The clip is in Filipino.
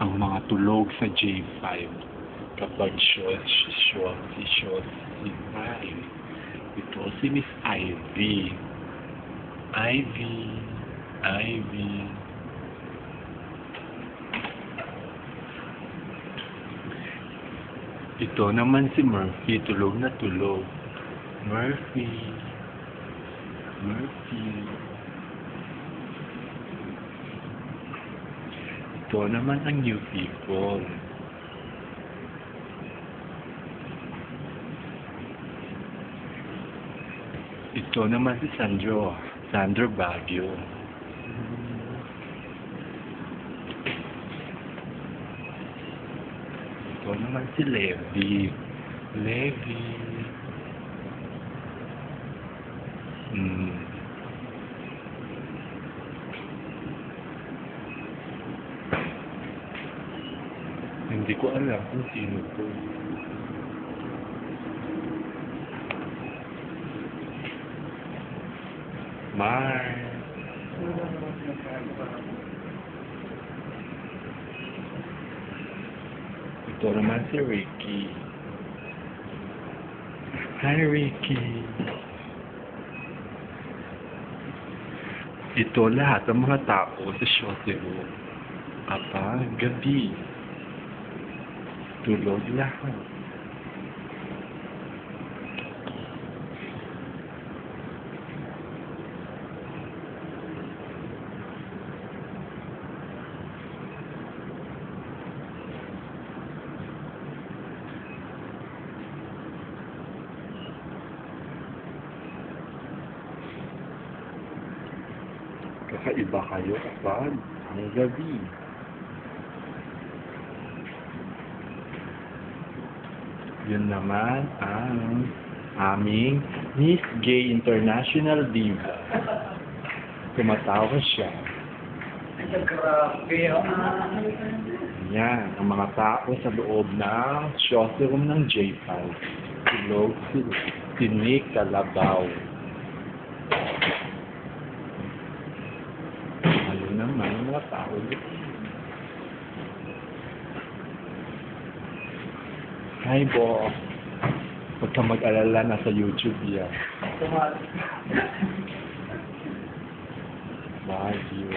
ang mga tulog sa J5 kapag si Ivy. Ito si Miss Ivy. Ivy. Ito naman si Murphy, tulog na tulog. Murphy. Ito naman ang new people. Ito naman si Sandro Baguio. Ito naman si Levi. Hindi ko alam kung sino to. Ito naman si Ricky. Hi, Ricky. Ito lahat ang mga tao sa Shotero. Gabi. Tulog lahat. Kakaiba kayo kapag ang gabi. Yun naman ang aming Miss Gay International Diva. Tumatawa siya. Grabe. Yan, ang mga tao sa loob ng showroom ng J5. Tulog si Nick Calabaw. Ayun naman ang mga tao dito. Hi, Bo. Huwag kang mag-alala, nasa YouTube yan. Baguio.